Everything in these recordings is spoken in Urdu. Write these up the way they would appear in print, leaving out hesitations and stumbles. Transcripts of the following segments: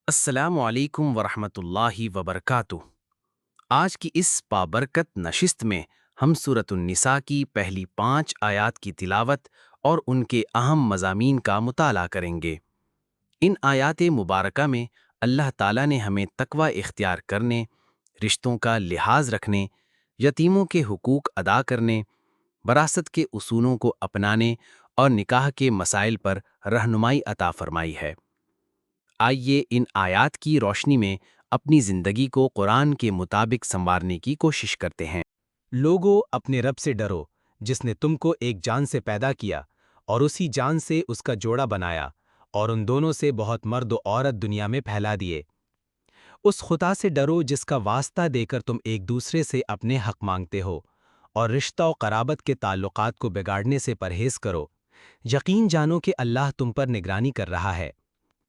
السلام علیکم ورحمۃ اللہ وبرکاتہ۔ آج کی اس بابرکت نشست میں ہم سورۃ النساء کی پہلی 5 آیات کی تلاوت اور ان کے اہم مضامین کا مطالعہ کریں گے۔ ان آیات مبارکہ میں اللہ تعالیٰ نے ہمیں تقوی اختیار کرنے، رشتوں کا لحاظ رکھنے، یتیموں کے حقوق ادا کرنے، وراثت کے اصولوں کو اپنانے اور نکاح کے مسائل پر رہنمائی عطا فرمائی ہے۔ آئیے ان آیات کی روشنی میں اپنی زندگی کو قرآن کے مطابق سنوارنے کی کوشش کرتے ہیں۔ لوگو اپنے رب سے ڈرو جس نے تم کو ایک جان سے پیدا کیا اور اسی جان سے اس کا جوڑا بنایا اور ان دونوں سے بہت مرد و عورت دنیا میں پھیلا دیے۔ اس خدا سے ڈرو جس کا واسطہ دے کر تم ایک دوسرے سے اپنے حق مانگتے ہو، اور رشتہ و قرابت کے تعلقات کو بگاڑنے سے پرہیز کرو۔ یقین جانو کہ اللہ تم پر نگرانی کر رہا ہے۔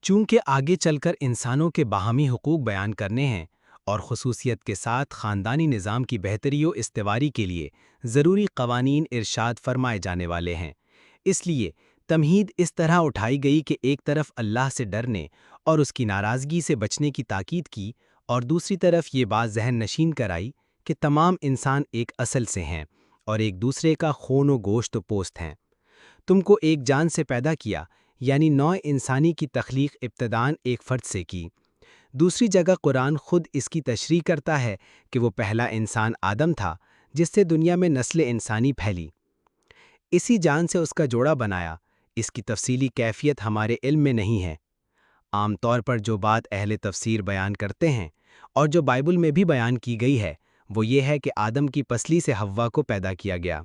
چونکہ آگے چل کر انسانوں کے باہمی حقوق بیان کرنے ہیں اور خصوصیت کے ساتھ خاندانی نظام کی بہتری و استواری کے لیے ضروری قوانین ارشاد فرمائے جانے والے ہیں، اس لیے تمہید اس طرح اٹھائی گئی کہ ایک طرف اللہ سے ڈرنے اور اس کی ناراضگی سے بچنے کی تاکید کی، اور دوسری طرف یہ بات ذہن نشین کرائی کہ تمام انسان ایک اصل سے ہیں اور ایک دوسرے کا خون و گوشت و پوست ہیں۔ تم کو ایک جان سے پیدا کیا، یعنی نوع انسانی کی تخلیق ابتداً ایک فرد سے کی۔ دوسری جگہ قرآن خود اس کی تشریح کرتا ہے کہ وہ پہلا انسان آدم تھا جس سے دنیا میں نسل انسانی پھیلی۔ اسی جان سے اس کا جوڑا بنایا۔ اس کی تفصیلی کیفیت ہمارے علم میں نہیں ہے۔ عام طور پر جو بات اہل تفسیر بیان کرتے ہیں اور جو بائبل میں بھی بیان کی گئی ہے وہ یہ ہے کہ آدم کی پسلی سے حوا کو پیدا کیا گیا۔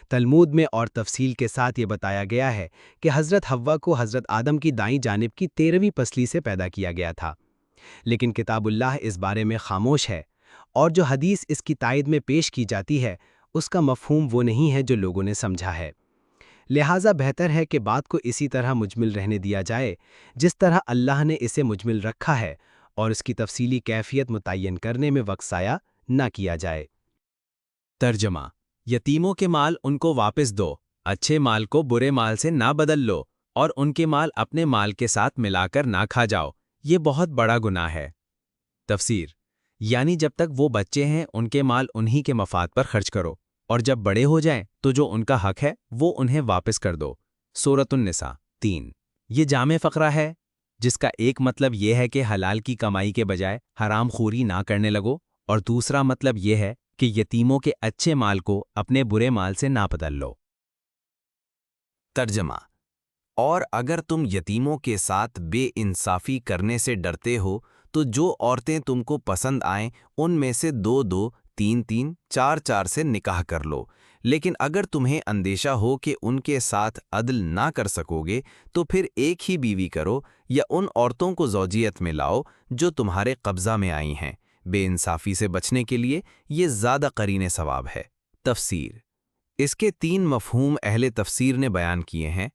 تلمود میں اور تفصیل کے ساتھ یہ بتایا گیا ہے کہ حضرت حوا کو حضرت آدم کی دائیں جانب کی 13ویں پسلی سے پیدا کیا گیا تھا، لیکن کتاب اللہ اس بارے میں خاموش ہے، اور جو حدیث اس کی تائید میں پیش کی جاتی ہے اس کا مفہوم وہ نہیں ہے جو لوگوں نے سمجھا ہے۔ لہٰذا بہتر ہے کہ بات کو اسی طرح مجمل رہنے دیا جائے جس طرح اللہ نے اسے مجمل رکھا ہے، اور اس کی تفصیلی کیفیت متعین کرنے میں وقت ضائع نہ کیا جائے۔ ترجمہ: یتیموں کے مال ان کو واپس دو، اچھے مال کو برے مال سے نہ بدل لو، اور ان کے مال اپنے مال کے ساتھ ملا کر نہ کھا جاؤ، یہ بہت بڑا گناہ ہے۔ تفسیر: یعنی جب تک وہ بچے ہیں ان کے مال انہی کے مفاد پر خرچ کرو، اور جب بڑے ہو جائیں تو جو ان کا حق ہے وہ انہیں واپس کر دو۔ سورۃ النساء 3۔ یہ جامع فقرہ ہے جس کا ایک مطلب یہ ہے کہ حلال کی کمائی کے بجائے حرام خوری نہ کرنے لگو، اور دوسرا مطلب یہ ہے کہ یتیموں کے اچھے مال کو اپنے برے مال سے نہ بدل لو۔ ترجمہ: اور اگر تم یتیموں کے ساتھ بے انصافی کرنے سے ڈرتے ہو تو جو عورتیں تم کو پسند آئیں ان میں سے 2-2، 3-3، 4-4 سے نکاح کر لو، لیکن اگر تمہیں اندیشہ ہو کہ ان کے ساتھ عدل نہ کر سکو گے تو پھر ایک ہی بیوی کرو یا ان عورتوں کو زوجیت میں لاؤ جو تمہارے قبضہ میں آئی ہیں۔ بے انصافی سے بچنے کے لیے یہ زیادہ قرین ثواب ہے۔ تفسیر: اس کے 3 مفہوم اہل تفسیر نے بیان کیے ہیں۔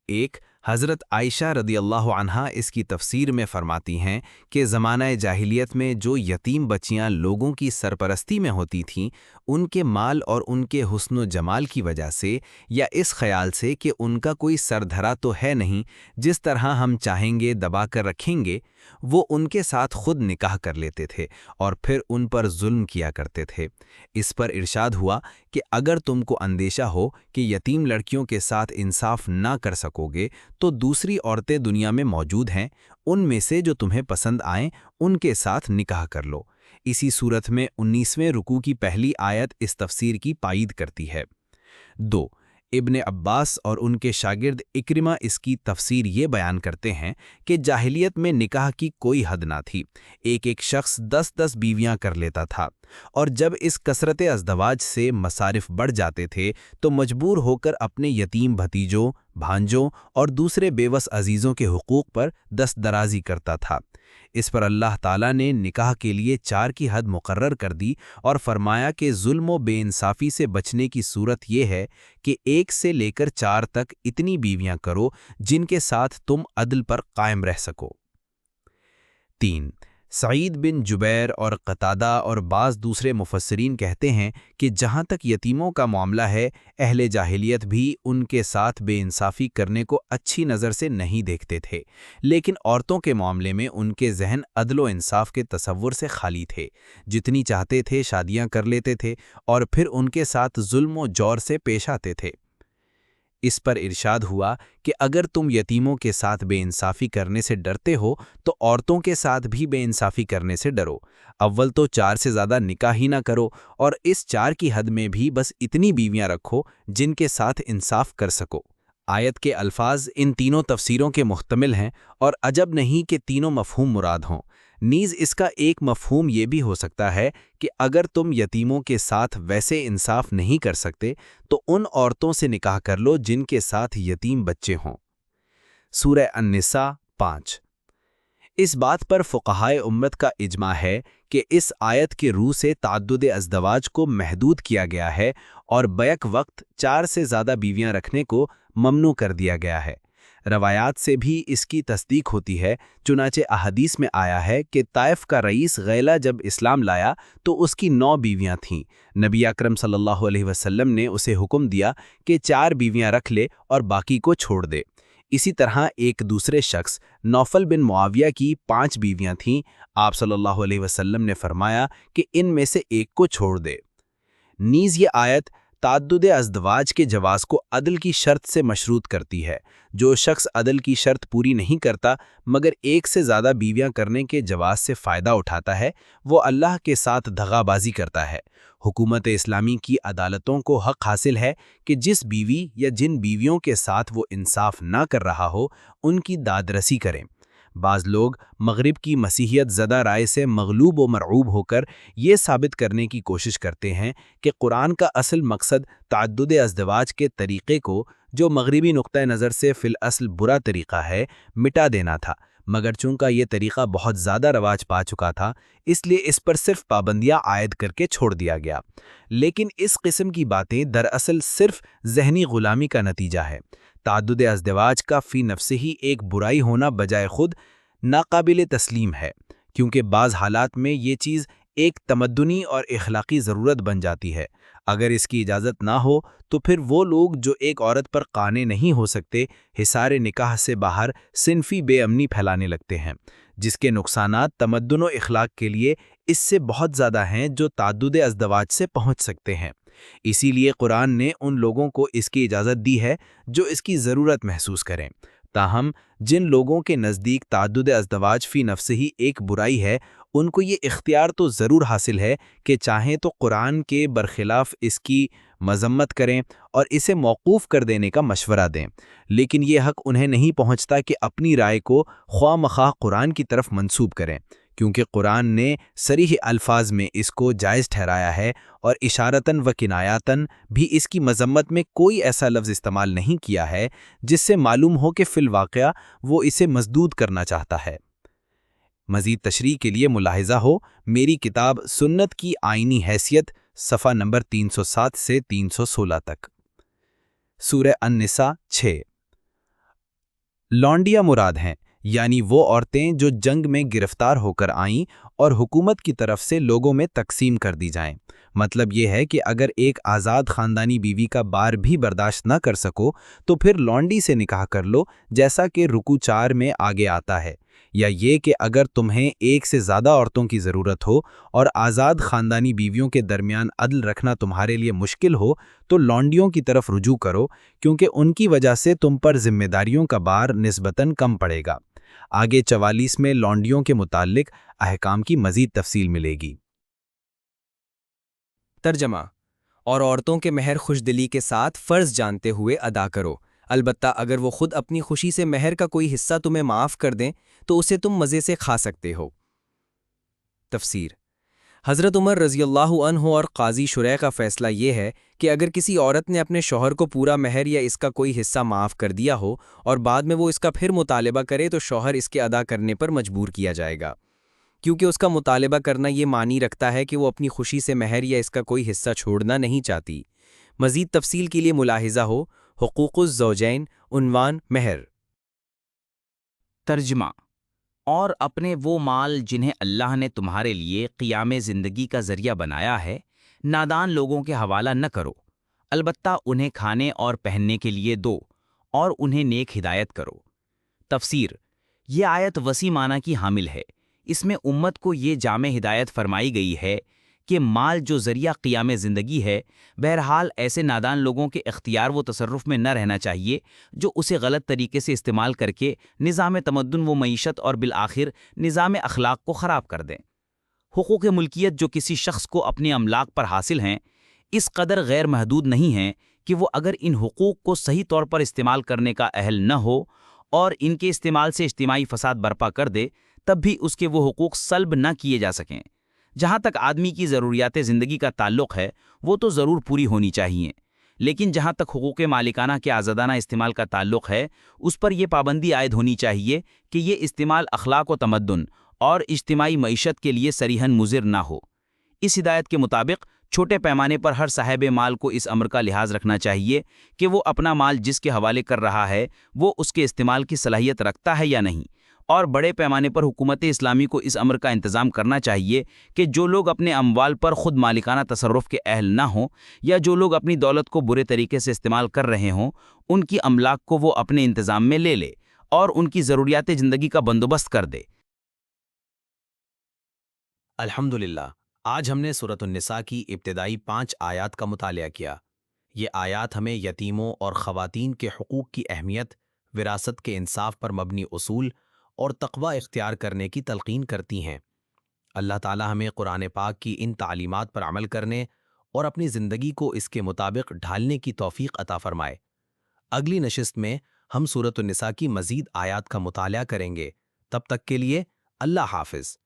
ایک، حضرت عائشہ رضی اللہ عنہا اس کی تفسیر میں فرماتی ہیں کہ زمانہ جاہلیت میں جو یتیم بچیاں لوگوں کی سرپرستی میں ہوتی تھیں، ان کے مال اور ان کے حسن و جمال کی وجہ سے، یا اس خیال سے کہ ان کا کوئی سردھرا تو ہے نہیں جس طرح ہم چاہیں گے دبا کر رکھیں گے، وہ ان کے ساتھ خود نکاح کر لیتے تھے اور پھر ان پر ظلم کیا کرتے تھے۔ اس پر ارشاد ہوا کہ اگر تم کو اندیشہ ہو کہ یتیم لڑکیوں کے ساتھ انصاف نہ کر سکو گے تو دوسری عورتیں دنیا میں موجود ہیں، ان میں سے جو تمہیں پسند آئیں ان کے ساتھ نکاح کر لو۔ اسی صورت میں 19ویں رکوع کی پہلی آیت اس تفسیر کی تائید کرتی ہے۔ 2، ابن عباس اور ان کے شاگرد اکرمہ اس کی تفسیر یہ بیان کرتے ہیں کہ جاہلیت میں نکاح کی کوئی حد نہ تھی، ایک ایک شخص 10-10 بیویاں کر لیتا تھا، اور جب اس کثرت ازدواج سے مصارف بڑھ جاتے تھے تو مجبور ہو کر اپنے یتیم بھتیجوں، بھانجوں اور دوسرے بیوس عزیزوں کے حقوق پر دست درازی کرتا تھا۔ اس پر اللہ تعالیٰ نے نکاح کے لیے 4 کی حد مقرر کر دی اور فرمایا کہ ظلم و بے انصافی سے بچنے کی صورت یہ ہے کہ 1 سے لے کر 4 تک اتنی بیویاں کرو جن کے ساتھ تم عدل پر قائم رہ سکو۔ 3، سعید بن جبیر اور قتادہ اور بعض دوسرے مفسرین کہتے ہیں کہ جہاں تک یتیموں کا معاملہ ہے، اہل جاہلیت بھی ان کے ساتھ بے انصافی کرنے کو اچھی نظر سے نہیں دیکھتے تھے، لیکن عورتوں کے معاملے میں ان کے ذہن عدل و انصاف کے تصور سے خالی تھے۔ جتنی چاہتے تھے شادیاں کر لیتے تھے اور پھر ان کے ساتھ ظلم و جور سے پیش آتے تھے۔ اس پر ارشاد ہوا کہ اگر تم یتیموں کے ساتھ بے انصافی کرنے سے ڈرتے ہو تو عورتوں کے ساتھ بھی بے انصافی کرنے سے ڈرو۔ اول تو 4 سے زیادہ نکاح ہی نہ کرو، اور اس 4 کی حد میں بھی بس اتنی بیویاں رکھو جن کے ساتھ انصاف کر سکو۔ آیت کے الفاظ ان تینوں تفسیروں کے محتمل ہیں، اور عجب نہیں کہ تینوں مفہوم مراد ہوں۔ نیز اس کا ایک مفہوم یہ بھی ہو سکتا ہے کہ اگر تم یتیموں کے ساتھ ویسے انصاف نہیں کر سکتے تو ان عورتوں سے نکاح کر لو جن کے ساتھ یتیم بچے ہوں۔ سورہ النساء 5۔ اس بات پر فقہائے امت کا اجماع ہے کہ اس آیت کے روح سے تعدد ازدواج کو محدود کیا گیا ہے اور بیک وقت 4 سے زیادہ بیویاں رکھنے کو ممنوع کر دیا گیا ہے۔ روایات سے بھی اس کی تصدیق ہوتی ہے، چنانچہ احادیث میں آیا ہے کہ طائف کا رئیس غیلہ جب اسلام لایا تو اس کی 9 بیویاں تھیں۔ نبی اکرم صلی اللہ علیہ وسلم نے اسے حکم دیا کہ 4 بیویاں رکھ لے اور باقی کو چھوڑ دے۔ اسی طرح ایک دوسرے شخص نوفل بن معاویہ کی 5 بیویاں تھیں۔ آپ صلی اللہ علیہ وسلم نے فرمایا کہ ان میں سے ایک کو چھوڑ دے۔ نیز یہ آیت تعدد ازدواج کے جواز کو عدل کی شرط سے مشروط کرتی ہے۔ جو شخص عدل کی شرط پوری نہیں کرتا مگر ایک سے زیادہ بیویاں کرنے کے جواز سے فائدہ اٹھاتا ہے، وہ اللہ کے ساتھ دغا بازی کرتا ہے۔ حکومت اسلامی کی عدالتوں کو حق حاصل ہے کہ جس بیوی یا جن بیویوں کے ساتھ وہ انصاف نہ کر رہا ہو ان کی داد رسی کریں۔ بعض لوگ مغرب کی مسیحیت زدہ رائے سے مغلوب و مرعوب ہو کر یہ ثابت کرنے کی کوشش کرتے ہیں کہ قرآن کا اصل مقصد تعدد ازدواج کے طریقے کو، جو مغربی نقطہ نظر سے فی الاصل برا طریقہ ہے، مٹا دینا تھا، مگر چونکہ یہ طریقہ بہت زیادہ رواج پا چکا تھا اس لیے اس پر صرف پابندیاں عائد کر کے چھوڑ دیا گیا۔ لیکن اس قسم کی باتیں دراصل صرف ذہنی غلامی کا نتیجہ ہے۔ تعدد ازدواج کا فی نفس ہی ایک برائی ہونا بجائے خود ناقابل تسلیم ہے، کیونکہ بعض حالات میں یہ چیز ایک تمدنی اور اخلاقی ضرورت بن جاتی ہے۔ اگر اس کی اجازت نہ ہو تو پھر وہ لوگ جو ایک عورت پر قانے نہیں ہو سکتے حصار نکاح سے باہر صنفی بے امنی پھیلانے لگتے ہیں، جس کے نقصانات تمدن و اخلاق کے لیے اس سے بہت زیادہ ہیں جو تعدد ازدواج سے پہنچ سکتے ہیں۔ اسی لیے قرآن نے ان لوگوں کو اس کی اجازت دی ہے جو اس کی ضرورت محسوس کریں۔ تاہم جن لوگوں کے نزدیک تعدد ازدواج فی نفس ہی ایک برائی ہے، ان کو یہ اختیار تو ضرور حاصل ہے کہ چاہیں تو قرآن کے برخلاف اس کی مذمت کریں اور اسے موقوف کر دینے کا مشورہ دیں، لیکن یہ حق انہیں نہیں پہنچتا کہ اپنی رائے کو خواہ مخواہ قرآن کی طرف منسوب کریں، کیونکہ قرآن نے صریح الفاظ میں اس کو جائز ٹھہرایا ہے اور اشارتاً و کنایاتاً بھی اس کی مذمت میں کوئی ایسا لفظ استعمال نہیں کیا ہے جس سے معلوم ہو کہ فی الواقعہ وہ اسے مسدود کرنا چاہتا ہے۔ مزید تشریح کے لیے ملاحظہ ہو میری کتاب سنت کی آئینی حیثیت، صفحہ نمبر 307 سے 316 تک۔ سورہ النساء 6۔ لونڈیاں مراد ہیں، یعنی وہ عورتیں جو جنگ میں گرفتار ہو کر آئیں اور حکومت کی طرف سے لوگوں میں تقسیم کر دی جائیں۔ مطلب یہ ہے کہ اگر ایک آزاد خاندانی بیوی کا بار بھی برداشت نہ کر سکو تو پھر لونڈی سے نکاح کر لو، جیسا کہ رکوع 4 میں آگے آتا ہے، یا یہ کہ اگر تمہیں ایک سے زیادہ عورتوں کی ضرورت ہو اور آزاد خاندانی بیویوں کے درمیان عدل رکھنا تمہارے لیے مشکل ہو تو لونڈیوں کی طرف رجوع کرو، کیونکہ ان کی وجہ سے تم پر ذمہ داریوں کا بار نسبتاً کم پڑے گا۔ آگے 44 میں لونڈیوں کے متعلق احکام کی مزید تفصیل ملے گی۔ ترجمہ: اور عورتوں کے مہر خوش دلی کے ساتھ فرض جانتے ہوئے ادا کرو، البتہ اگر وہ خود اپنی خوشی سے مہر کا کوئی حصہ تمہیں معاف کر دیں تو اسے تم مزے سے کھا سکتے ہو۔ تفسیر: حضرت عمر رضی اللہ عنہ اور قاضی شریح کا فیصلہ یہ ہے کہ اگر کسی عورت نے اپنے شوہر کو پورا مہر یا اس کا کوئی حصہ معاف کر دیا ہو اور بعد میں وہ اس کا پھر مطالبہ کرے تو شوہر اس کے ادا کرنے پر مجبور کیا جائے گا، کیونکہ اس کا مطالبہ کرنا یہ معنی رکھتا ہے کہ وہ اپنی خوشی سے مہر یا اس کا کوئی حصہ چھوڑنا نہیں چاہتی۔ مزید تفصیل کے لیے ملاحظہ ہو حقوق الزوجین، عنوان مہر۔ ترجمہ: اور اپنے وہ مال جنہیں اللہ نے تمہارے لیے قیام زندگی کا ذریعہ بنایا ہے نادان لوگوں کے حوالہ نہ کرو، البتہ انہیں کھانے اور پہننے کے لیے دو اور انہیں نیک ہدایت کرو۔ تفسیر: یہ آیت وسیع معنی کی حامل ہے۔ اس میں امت کو یہ جامع ہدایت فرمائی گئی ہے کہ مال جو ذریعہ قیام زندگی ہے، بہرحال ایسے نادان لوگوں کے اختیار و تصرف میں نہ رہنا چاہیے جو اسے غلط طریقے سے استعمال کر کے نظام تمدن و معیشت اور بالآخر نظام اخلاق کو خراب کر دیں۔ حقوق ملکیت جو کسی شخص کو اپنے املاک پر حاصل ہیں، اس قدر غیر محدود نہیں ہیں کہ وہ اگر ان حقوق کو صحیح طور پر استعمال کرنے کا اہل نہ ہو اور ان کے استعمال سے اجتماعی فساد برپا کر دے تب بھی اس کے وہ حقوق سلب نہ کیے جا سکیں۔ جہاں تک آدمی کی ضروریات زندگی کا تعلق ہے وہ تو ضرور پوری ہونی چاہیے، لیکن جہاں تک حقوق مالکانہ کے آزادانہ استعمال کا تعلق ہے اس پر یہ پابندی عائد ہونی چاہیے کہ یہ استعمال اخلاق و تمدن اور اجتماعی معیشت کے لیے صریحاً مضر نہ ہو۔ اس ہدایت کے مطابق چھوٹے پیمانے پر ہر صاحب مال کو اس امر کا لحاظ رکھنا چاہیے کہ وہ اپنا مال جس کے حوالے کر رہا ہے وہ اس کے استعمال کی صلاحیت رکھتا ہے یا نہیں، اور بڑے پیمانے پر حکومت اسلامی کو اس امر کا انتظام کرنا چاہیے کہ جو لوگ اپنے اموال پر خود مالکانہ تصرف کے اہل نہ ہوں یا جو لوگ اپنی دولت کو برے طریقے سے استعمال کر رہے ہوں ان کی املاک کو وہ اپنے انتظام میں لے لے اور ان کی ضروریات زندگی کا بندوبست کر دے۔ الحمدللہ، آج ہم نے سورۃ النساء کی ابتدائی 5 آیات کا مطالعہ کیا۔ یہ آیات ہمیں یتیموں اور خواتین کے حقوق کی اہمیت، وراثت کے انصاف پر مبنی اصول اور تقوی اختیار کرنے کی تلقین کرتی ہیں۔ اللہ تعالی ہمیں قرآن پاک کی ان تعلیمات پر عمل کرنے اور اپنی زندگی کو اس کے مطابق ڈھالنے کی توفیق عطا فرمائے۔ اگلی نشست میں ہم سورۃ النساء کی مزید آیات کا مطالعہ کریں گے۔ تب تک کے لیے اللہ حافظ۔